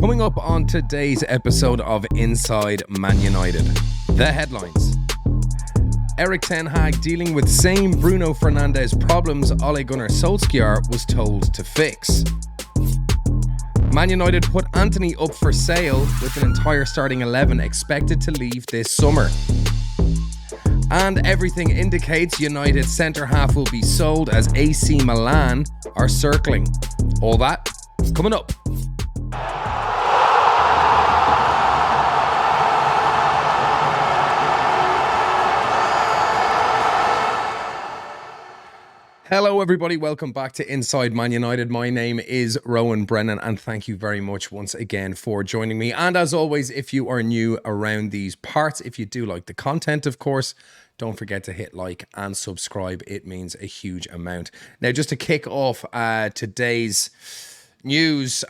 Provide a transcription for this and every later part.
Coming up on today's episode of Inside Man United, the headlines. Erik Ten Hag dealing with same Bruno Fernandes problems Ole Gunnar Solskjaer was told to fix. Man United put Antony up for sale with an entire starting 11 expected to leave this summer. And everything indicates United centre-half will be sold as AC Milan are circling. All that coming up. Hello everybody, welcome back to Inside Man United. My name is Rowan Brennan and thank you very much once again for joining me. And as always, if you are new around these parts, if you do like the content, of course, don't forget to hit like and subscribe. It means a huge amount. Now, just to kick off today's news,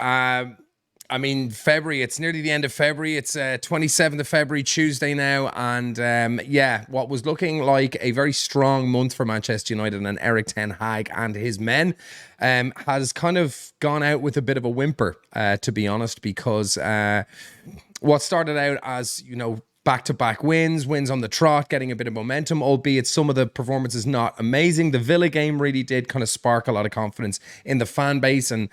February, it's nearly the end of February. It's 27th of February, Tuesday now. And what was looking like a very strong month for Manchester United and Erik Ten Hag and his men has kind of gone out with a bit of a whimper, to be honest, because what started out as, back-to-back wins on the trot, getting a bit of momentum, albeit some of the performances not amazing. The Villa game really did kind of spark a lot of confidence in the fan base, and,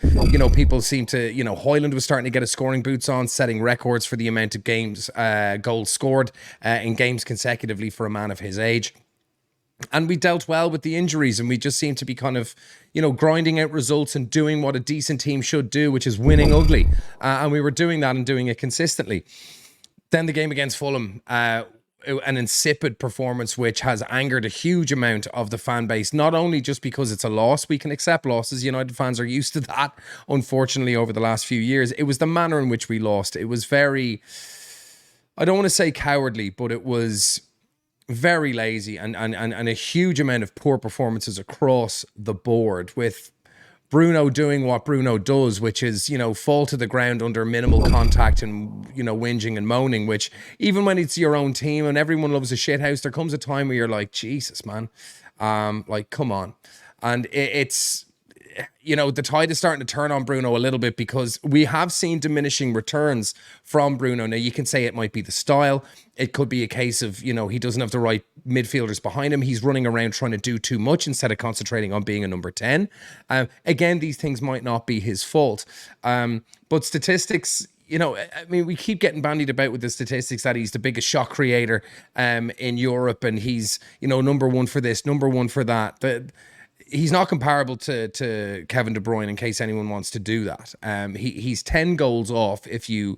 people seem to, Højlund was starting to get his scoring boots on, setting records for the amount of goals scored in games consecutively for a man of his age. And we dealt well with the injuries, and we just seemed to be kind of, grinding out results and doing what a decent team should do, which is winning ugly. And we were doing that and doing it consistently. Then the game against Fulham, an insipid performance which has angered a huge amount of the fan base, not only just because it's a loss. We can accept losses. United fans are used to that, unfortunately, over the last few years. It was the manner in which we lost. It was very, I don't want to say cowardly, but it was very lazy and a huge amount of poor performances across the board, with Bruno doing what Bruno does, which is, fall to the ground under minimal contact and, whinging and moaning, which even when it's your own team and everyone loves a shithouse, there comes a time where you're like, Jesus, man, come on. And it's, the tide is starting to turn on Bruno a little bit, because we have seen diminishing returns from Bruno. Now, you can say it might be the style. It could be a case of, he doesn't have the right midfielders behind him. He's running around trying to do too much instead of concentrating on being a number 10. Again, these things might not be his fault. But statistics, we keep getting bandied about with the statistics that he's the biggest shot creator in Europe, and he's, number one for this, number one for that. He's not comparable to Kevin De Bruyne, in case anyone wants to do that. He's 10 goals off if you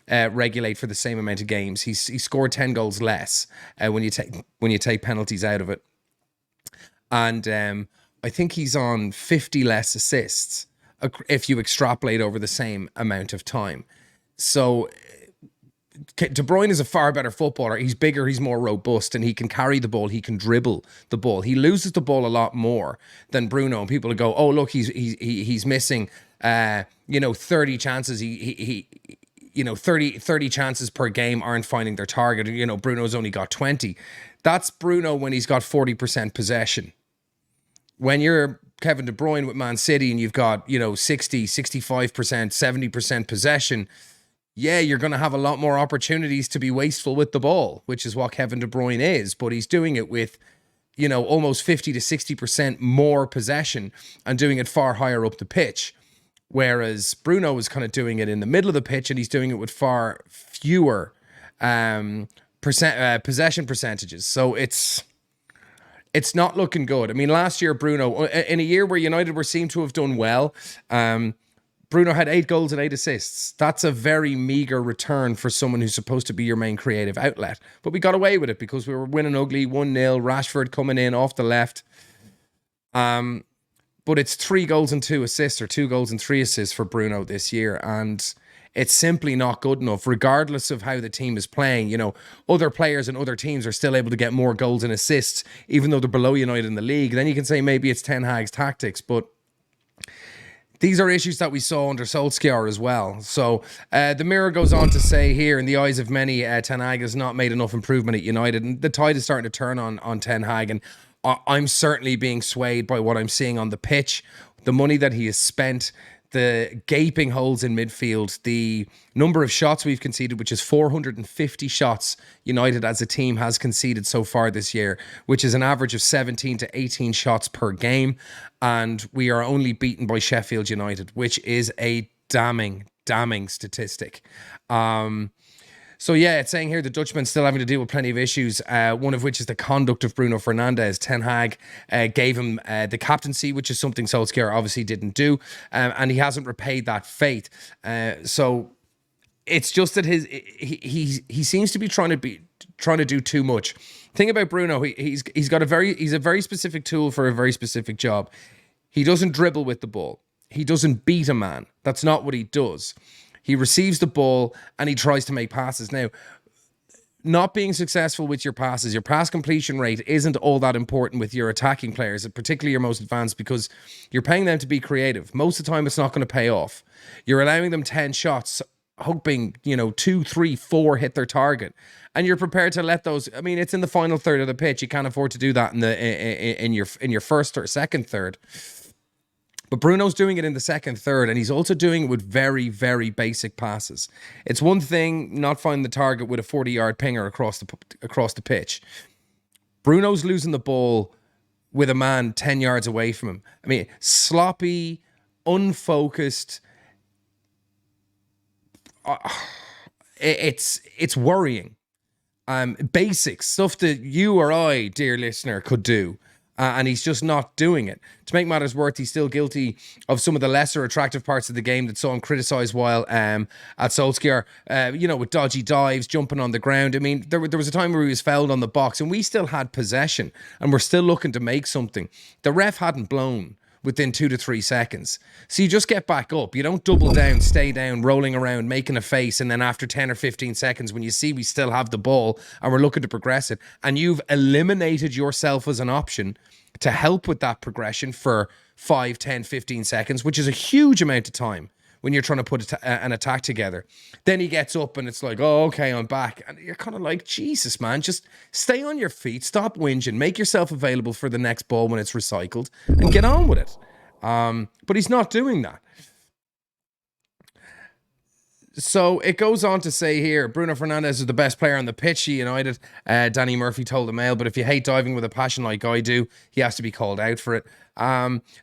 regulate for the same amount of games. He scored 10 goals less when you take penalties out of it. And I think he's on 50 less assists if you extrapolate over the same amount of time. So De Bruyne is a far better footballer. He's bigger, he's more robust, and he can carry the ball, he can dribble the ball. He loses the ball a lot more than Bruno, and people go, oh, look, he's missing 30 chances. 30 chances per game aren't finding their target. Bruno's only got 20. That's Bruno when he's got 40% possession. When you're Kevin De Bruyne with Man City and you've got, 60, 65%, 70% possession, yeah, you're going to have a lot more opportunities to be wasteful with the ball, which is what Kevin De Bruyne is. But he's doing it with, almost 50 to 60% more possession and doing it far higher up the pitch. Whereas Bruno is kind of doing it in the middle of the pitch, and he's doing it with far fewer possession percentages. So it's not looking good. I mean, last year, Bruno, in a year where United were seemed to have done well, Bruno had 8 goals and 8 assists. That's a very meager return for someone who's supposed to be your main creative outlet. But we got away with it because we were winning ugly, 1-0, Rashford coming in off the left. But it's 3 goals and 2 assists, or 2 goals and 3 assists for Bruno this year. And it's simply not good enough, regardless of how the team is playing. Other players and other teams are still able to get more goals and assists, even though they're below United in the league. Then you can say maybe it's Ten Hag's tactics, but these are issues that we saw under Solskjaer as well. So the Mirror goes on to say here, in the eyes of many, Ten Hag has not made enough improvement at United. And the tide is starting to turn on Ten Hag. And I'm certainly being swayed by what I'm seeing on the pitch, the money that he has spent, the gaping holes in midfield, the number of shots we've conceded, which is 450 shots United as a team has conceded so far this year, which is an average of 17 to 18 shots per game. And we are only beaten by Sheffield United, which is a damning statistic. So yeah, it's saying here the Dutchman's still having to deal with plenty of issues, one of which is the conduct of Bruno Fernandes. Ten Hag gave him the captaincy, which is something Solskjaer obviously didn't do, and he hasn't repaid that faith. So it's just that he seems to be trying to do too much. Thing about Bruno, he's a very specific tool for a very specific job. He doesn't dribble with the ball. He doesn't beat a man. That's not what he does. He receives the ball and he tries to make passes. Now, not being successful with your passes, your pass completion rate isn't all that important with your attacking players, particularly your most advanced, because you're paying them to be creative. Most of the time, it's not going to pay off. You're allowing them 10 shots, hoping, 2, 3, 4 hit their target. And you're prepared to let those, it's in the final third of the pitch. You can't afford to do that in your first or second third. But Bruno's doing it in the second third, and he's also doing it with very, very basic passes. It's one thing not finding the target with a 40-yard pinger across the pitch. Bruno's losing the ball with a man 10 yards away from him. Sloppy, unfocused. It's worrying. Basic stuff that you or I, dear listener, could do. And he's just not doing it. To make matters worse, he's still guilty of some of the lesser attractive parts of the game that saw him criticised while at Solskjaer, with dodgy dives, jumping on the ground. There was a time where he was fouled on the box and we still had possession and we're still looking to make something. The ref hadn't blown within 2 to 3 seconds. So you just get back up. You don't double down, stay down, rolling around, making a face, and then after 10 or 15 seconds, when you see we still have the ball and we're looking to progress it, and you've eliminated yourself as an option to help with that progression for 5, 10, 15 seconds, which is a huge amount of time when you're trying to put an attack together. Then he gets up and it's like, oh, okay, I'm back. And you're kind of like, Jesus, man, just stay on your feet, stop whinging, make yourself available for the next ball when it's recycled, and get on with it. But he's not doing that. So it goes on to say here, Bruno Fernandes is the best player on the pitch for United. Danny Murphy told the Mail, but if you hate diving with a passion like I do, he has to be called out for it.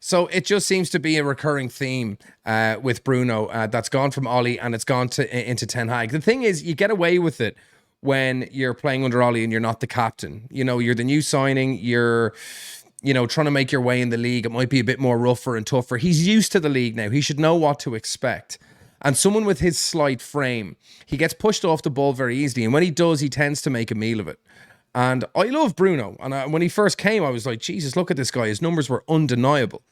So it just seems to be a recurring theme with Bruno that's gone from Ollie and it's gone into Ten Hag. The thing is, you get away with it when you're playing under Ollie and you're not the captain. You're the new signing, you're trying to make your way in the league. It might be a bit more rougher and tougher. He's used to the league now. He should know what to expect. And someone with his slight frame, he gets pushed off the ball very easily. And when he does, he tends to make a meal of it. And I love Bruno. And when he first came, I was like, Jesus, look at this guy. His numbers were undeniable.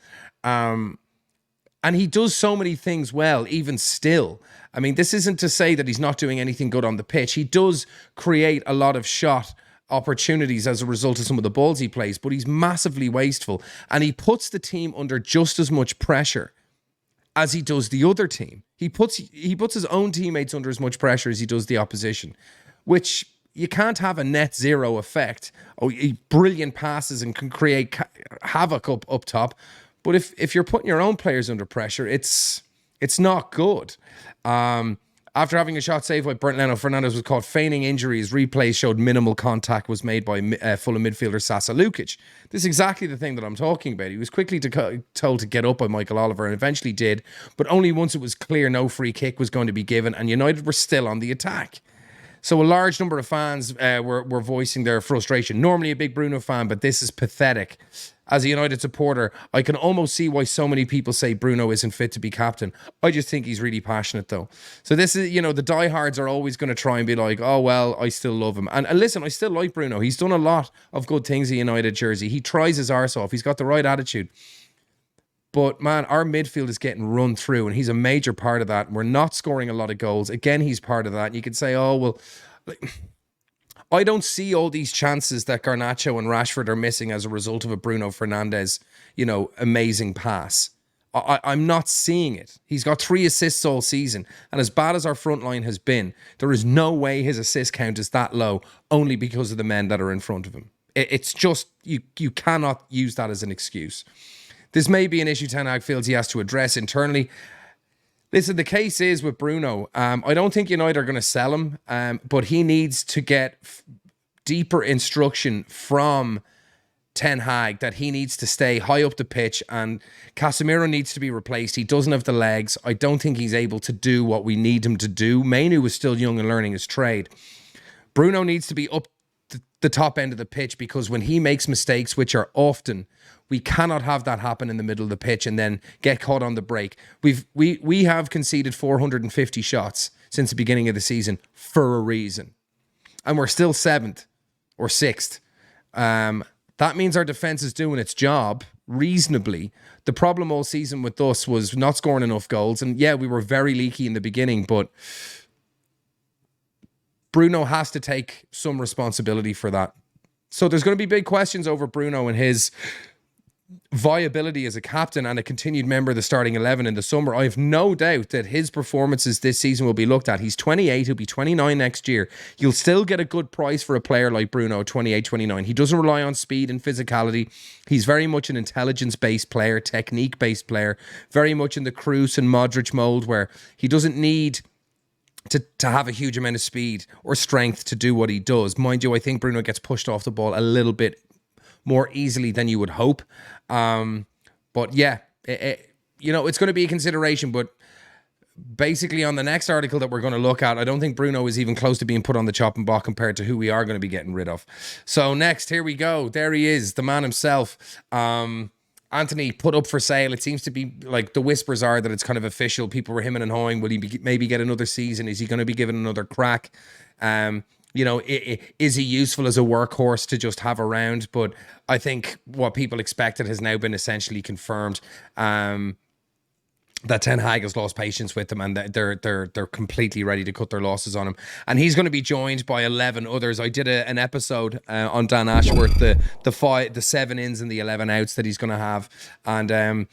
And he does so many things well, even still. This isn't to say that he's not doing anything good on the pitch. He does create a lot of shot opportunities as a result of some of the balls he plays, but he's massively wasteful. And he puts the team under just as much pressure as he does the other team. He puts his own teammates under as much pressure as he does the opposition, which you can't have a net zero effect. Oh, brilliant passes and can create havoc up top. But if you're putting your own players under pressure, it's not good. After having a shot saved by Bruno Fernandes was caught feigning injuries, replays showed minimal contact was made by Fulham midfielder Sasa Lukic. This is exactly the thing that I'm talking about. He was quickly told to get up by Michael Oliver and eventually did, but only once it was clear no free kick was going to be given and United were still on the attack. So a large number of fans were voicing their frustration. Normally a big Bruno fan, but this is pathetic. As a United supporter, I can almost see why so many people say Bruno isn't fit to be captain. I just think he's really passionate, though. So this is, the diehards are always going to try and be like, oh, well, I still love him. And listen, I still like Bruno. He's done a lot of good things in United jersey. He tries his arse off. He's got the right attitude. But, man, our midfield is getting run through, and he's a major part of that. We're not scoring a lot of goals. Again, he's part of that. And you could say, oh, well... I don't see all these chances that Garnacho and Rashford are missing as a result of a Bruno Fernandes, amazing pass. I'm not seeing it. He's got 3 assists all season. And as bad as our front line has been, there is no way his assist count is that low only because of the men that are in front of him. It's just, you cannot use that as an excuse. This may be an issue Ten Hag feels he has to address internally. Listen, the case is with Bruno, I don't think United are going to sell him, but he needs to get deeper instruction from Ten Hag that he needs to stay high up the pitch, and Casemiro needs to be replaced. He doesn't have the legs. I don't think he's able to do what we need him to do. Mainu is still young and learning his trade. Bruno needs to be up the top end of the pitch, because when he makes mistakes, which are often, we cannot have that happen in the middle of the pitch and then get caught on the break. We have conceded 450 shots since the beginning of the season for a reason, and we're still 7th or 6th. That means our defense is doing its job reasonably. The problem all season with us was not scoring enough goals. And yeah, we were very leaky in the beginning, but Bruno has to take some responsibility for that. So there's going to be big questions over Bruno and his viability as a captain and a continued member of the starting 11 in the summer. I have no doubt that his performances this season will be looked at. He's 28, he'll be 29 next year. You'll still get a good price for a player like Bruno, 28, 29. He doesn't rely on speed and physicality. He's very much an intelligence-based player, technique-based player, very much in the Kroos and Modric mold, where he doesn't need to have a huge amount of speed or strength to do what he does. Mind you, I think Bruno gets pushed off the ball a little bit more easily than you would hope. But yeah, it's going to be a consideration. But basically on the next article that we're going to look at, I don't think Bruno is even close to being put on the chopping block compared to who we are going to be getting rid of. So next, here we go. There he is, the man himself. Antony put up for sale. It seems to be like the whispers are that it's kind of official. People were hemming and hawing. Will he maybe get another season? Is he going to be given another crack? Is he useful as a workhorse to just have around? But I think what people expected has now been essentially confirmed. That Ten Hag has lost patience with him, and they're completely ready to cut their losses on him. And he's going to be joined by 11 others. I did an episode on Dan Ashworth, the 7 ins and the 11 outs that he's going to have, and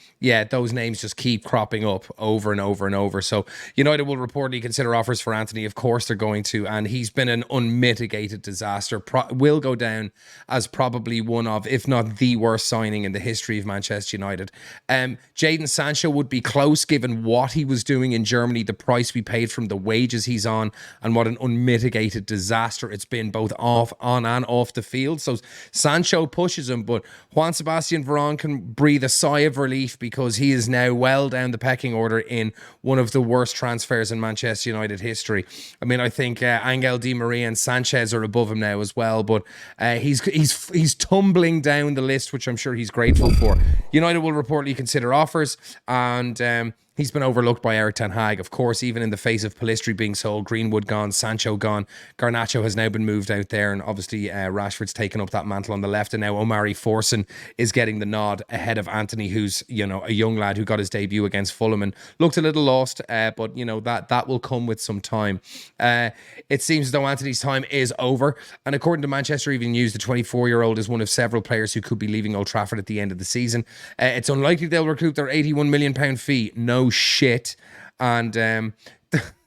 those names just keep cropping up over and over and over. So United will reportedly consider offers for Antony. Of course they're going to, and he's been an unmitigated disaster. Will go down as probably one of, if not the worst signing in the history of Manchester United. Jadon Sancho would be close, given what he was doing in Germany, the price we paid from the wages he's on, and what an unmitigated disaster it's been both on and off the field. So Sancho pushes him, but Juan Sebastian Veron can breathe a sigh of relief, because he is now well down the pecking order in one of the worst transfers in Manchester United history. I mean, I think Angel Di Maria and Sanchez are above him now as well, but he's tumbling down the list, which I'm sure he's grateful for. United will reportedly consider offers, and he's been overlooked by Erik Ten Hag, of course, even in the face of Pellistri being sold, Greenwood gone, Sancho gone, Garnacho has now been moved out there, and obviously Rashford's taken up that mantle on the left, and now Omari Forson is getting the nod ahead of Antony, who's a young lad who got his debut against Fulham and looked a little lost, but that will come with some time. It seems as though Antony's time is over, and according to Manchester Evening News, the 24-year-old is one of several players who could be leaving Old Trafford at the end of the season. It's unlikely they'll recoup their £81 million fee. No shit. And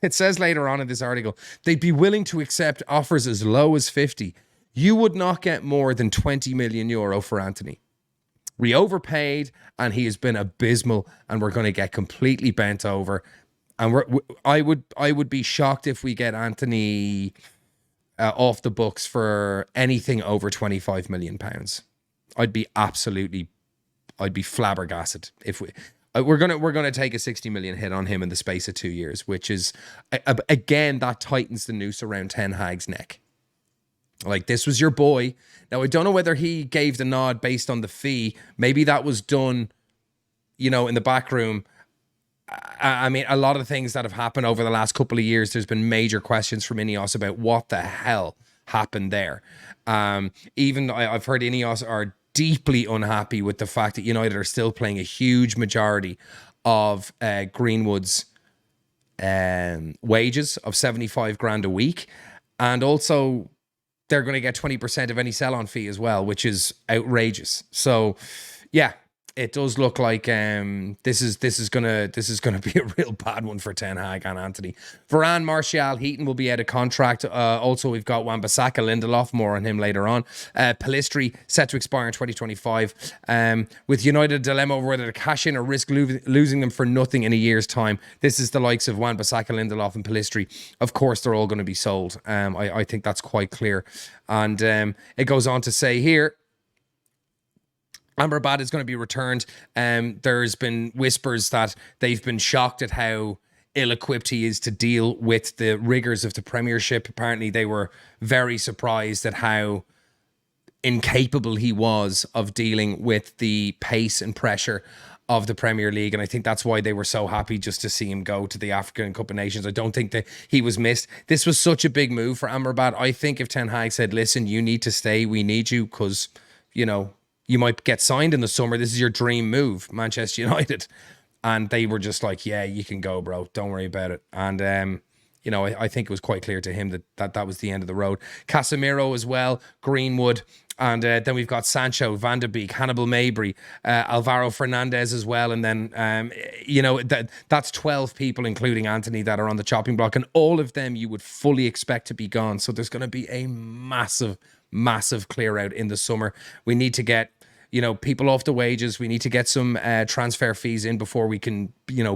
it says later on in this article, they'd be willing to accept offers as low as 50. You would not get more than €20 million for Antony. We overpaid, and he has been abysmal, and we're going to get completely bent over. And I would be shocked if we get Antony off the books for anything over £25 million. I'd be flabbergasted if we're gonna take a 60 million hit on him in the space of 2 years, which is again, that tightens the noose around Ten Hag's neck. Like, this was your boy. Now, I don't know whether he gave the nod based on the fee. Maybe that was done, in the back room. I mean, a lot of things that have happened over the last couple of years, there's been major questions from Ineos about what the hell happened there. Even I've heard Ineos are deeply unhappy with the fact that United are still playing a huge majority of Greenwood's wages of 75 grand a week, and also they're going to get 20% of any sell-on fee as well, which is outrageous. So yeah, it does look like this is gonna be a real bad one for Ten Hag and Antony. Varane, Martial, Heaton will be out of contract. Also, we've got Wan-Bissaka, Lindelof, more on him later on. Pellistri set to expire in 2025. With United dilemma over whether to cash in or risk losing them for nothing in a year's time. This is the likes of Wan-Bissaka, Lindelof, and Pellistri. Of course, they're all going to be sold. I think that's quite clear. And it goes on to say here, Amrabat is going to be returned. There's been whispers that they've been shocked at how ill-equipped he is to deal with the rigors of the Premiership. Apparently, they were very surprised at how incapable he was of dealing with the pace and pressure of the Premier League. And I think that's why they were so happy just to see him go to the African Cup of Nations. I don't think that he was missed. This was such a big move for Amrabat. I think if Ten Hag said, listen, you need to stay, we need you because, you might get signed in the summer. This is your dream move, Manchester United. And they were just like, yeah, you can go, bro. Don't worry about it. And, I think it was quite clear to him that was the end of the road. Casemiro as well, Greenwood. And then we've got Sancho, Van de Beek, Hannibal Mabry, Alvaro Fernandez as well. And then, that's 12 people, including Antony, that are on the chopping block. And all of them you would fully expect to be gone. So there's going to be a massive clear out in the summer. We need to get people off the wages. We need to get some transfer fees in before we can,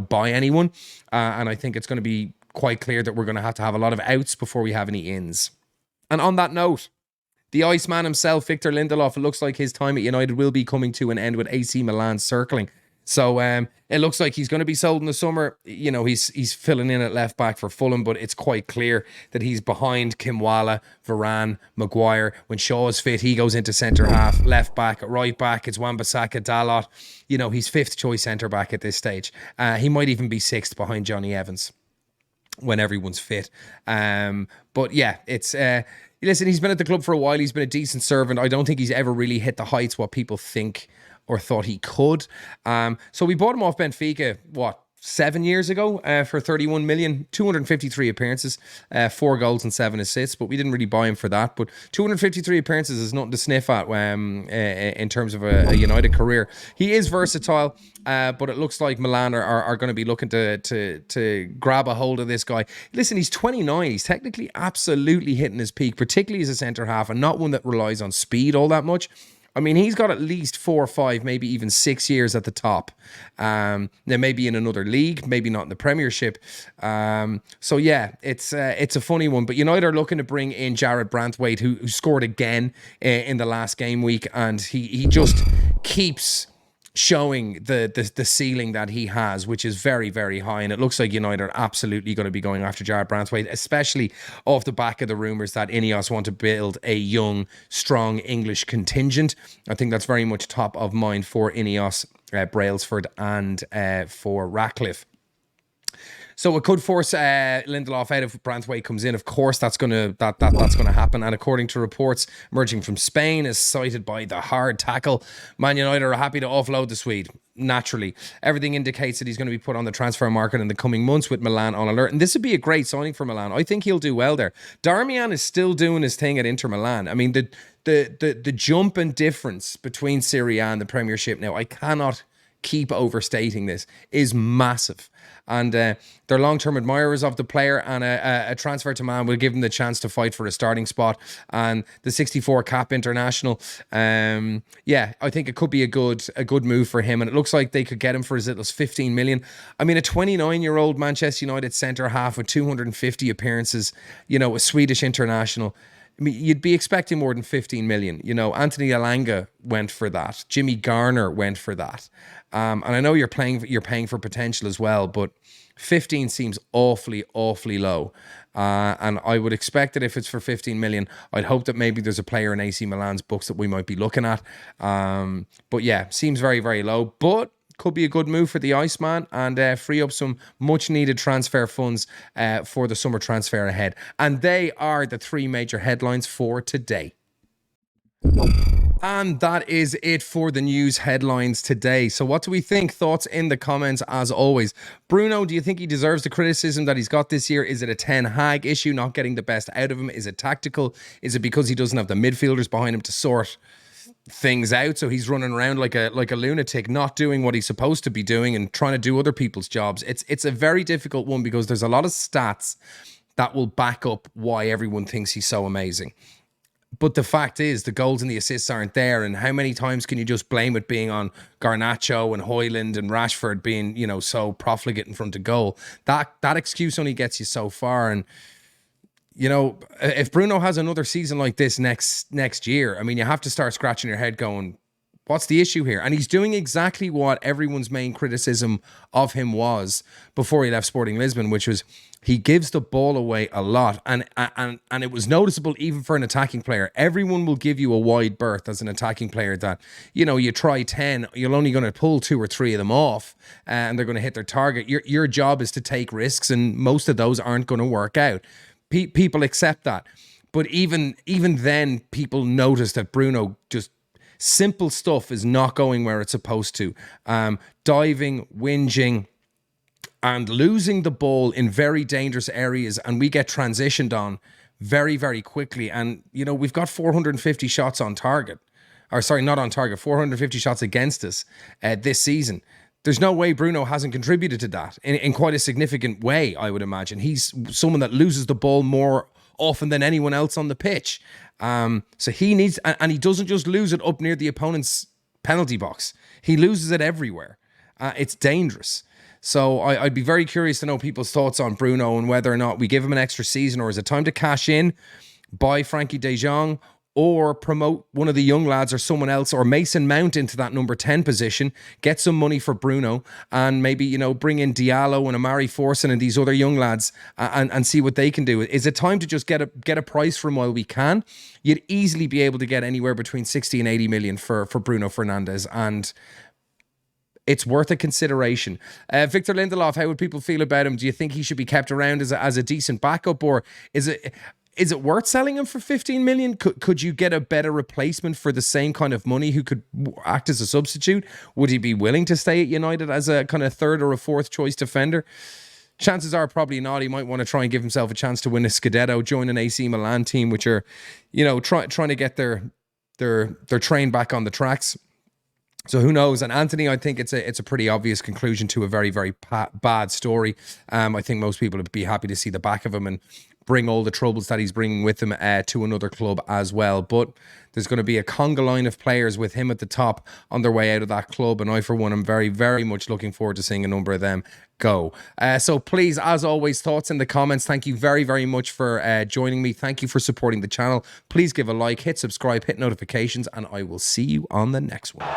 buy anyone. And I think it's going to be quite clear that we're going to have a lot of outs before we have any ins. And on that note, the Iceman himself, Victor Lindelof, it looks like his time at United will be coming to an end with AC Milan circling. So it looks like he's going to be sold in the summer. He's filling in at left back for Fulham, but it's quite clear that he's behind Kimwala, Varane, Maguire. When Shaw is fit, he goes into centre half, left back, right back. It's Wan-Bissaka, Dalot. He's fifth choice centre back at this stage. He might even be sixth behind Johnny Evans when everyone's fit. But yeah, it's... Listen, he's been at the club for a while. He's been a decent servant. I don't think he's ever really hit the heights what people think or thought he could. So we bought him off Benfica, 7 years ago for 31 million, 253 appearances, 4 goals and 7 assists, but we didn't really buy him for that. But 253 appearances is nothing to sniff at in terms of a United career. He is versatile, but it looks like Milan are going to be looking to grab a hold of this guy. Listen, he's 29. He's technically absolutely hitting his peak, particularly as a centre-half, and not one that relies on speed all that much. I mean, he's got at least 4 or 5, maybe even 6 years at the top. Now, maybe in another league, maybe not in the Premiership. So yeah, it's a funny one. But United are looking to bring in Jared Branthwaite, who scored again in the last game week, and he just keeps showing the ceiling that he has, which is very, very high. And it looks like United are absolutely going to be going after Jared Branthwaite, especially off the back of the rumours that Ineos want to build a young, strong English contingent. I think that's very much top of mind for Ineos, Brailsford and for Ratcliffe. So it could force Lindelof out if Branthwaite comes in. Of course, that's gonna happen. And according to reports emerging from Spain, as cited by the Hard Tackle, Man United are happy to offload the Swede. Naturally, everything indicates that he's going to be put on the transfer market in the coming months with Milan on alert. And this would be a great signing for Milan. I think he'll do well there. Darmian is still doing his thing at Inter Milan. I mean, the jump and difference between Serie A and the Premiership now, I cannot keep overstating this, is massive. And they're long-term admirers of the player, and a transfer to Man will give him the chance to fight for a starting spot. And the 64 cap international, I think it could be a good move for him. And it looks like they could get him for as little as 15 million. I mean, a 29-year-old Manchester United centre-half with 250 appearances, a Swedish international. I mean, you'd be expecting more than 15 million. Anthony Elanga went for that. Jimmy Garner went for that. And I know you're paying for potential as well, but 15 seems awfully, awfully low. And I would expect that if it's for 15 million, I'd hope that maybe there's a player in AC Milan's books that we might be looking at. But yeah, seems very, very low. But could be a good move for the Iceman and free up some much needed transfer funds for the summer transfer ahead. And they are the 3 major headlines for today. And that is it for the news headlines today. So what do we think? Thoughts in the comments as always. Bruno, do you think he deserves the criticism that he's got this year? Is it a Ten Hag issue, not getting the best out of him? Is it tactical? Is it because he doesn't have the midfielders behind him to sort things out, so he's running around like a lunatic, not doing what he's supposed to be doing and trying to do other people's jobs. It's a very difficult one because there's a lot of stats that will back up why everyone thinks he's so amazing. But the fact is, the goals and the assists aren't there. And how many times can you just blame it being on Garnacho and Højlund and Rashford being, you know, so profligate in front of goal? That excuse only gets you so far. And, you know, if Bruno has another season like this next year, I mean, you have to start scratching your head going, what's the issue here? And he's doing exactly what everyone's main criticism of him was before he left Sporting Lisbon, which was he gives the ball away a lot. And it was noticeable even for an attacking player. Everyone will give you a wide berth as an attacking player that, you know, you try 10, you're only going to pull 2 or 3 of them off and they're going to hit their target. Your job is to take risks, and most of those aren't going to work out. People accept that. But even then, people notice that Bruno just simple stuff is not going where it's supposed to. Diving, whinging, and losing the ball in very dangerous areas, and we get transitioned on very, very quickly. And, you know, we've got 450 shots on target. Or sorry, not on target, 450 shots against us this season. There's no way Bruno hasn't contributed to that in quite a significant way, I would imagine. He's someone that loses the ball more often than anyone else on the pitch. So he needs, and he doesn't just lose it up near the opponent's penalty box. He loses it everywhere. It's dangerous. So I'd be very curious to know people's thoughts on Bruno and whether or not we give him an extra season, or is it time to cash in, buy Frankie de Jong, or promote one of the young lads or someone else, or Mason Mount into that number 10 position, get some money for Bruno, and maybe, you know, bring in Diallo and Amari Forson and these other young lads and see what they can do. Is it time to just get a price for him while we can? You'd easily be able to get anywhere between 60 and 80 million for Bruno Fernandes, and it's worth a consideration. Victor Lindelof, how would people feel about him? Do you think he should be kept around as a decent backup, or is it worth selling him for 15 million? Could you get a better replacement for the same kind of money who could act as a substitute? Would he be willing to stay at United as a kind of third or a fourth choice defender? Chances are probably not. He might want to try and give himself a chance to win a Scudetto, join an AC Milan team, which are, you know, trying to get their train back on the tracks. So who knows? And Antony, I think it's a pretty obvious conclusion to a very, very bad story. I think most people would be happy to see the back of him and bring all the troubles that he's bringing with him to another club as well. But there's going to be a conga line of players with him at the top on their way out of that club. And I, for one, am very, very much looking forward to seeing a number of them go. So please, as always, thoughts in the comments. Thank you very, very much for joining me. Thank you for supporting the channel. Please give a like, hit subscribe, hit notifications, and I will see you on the next one.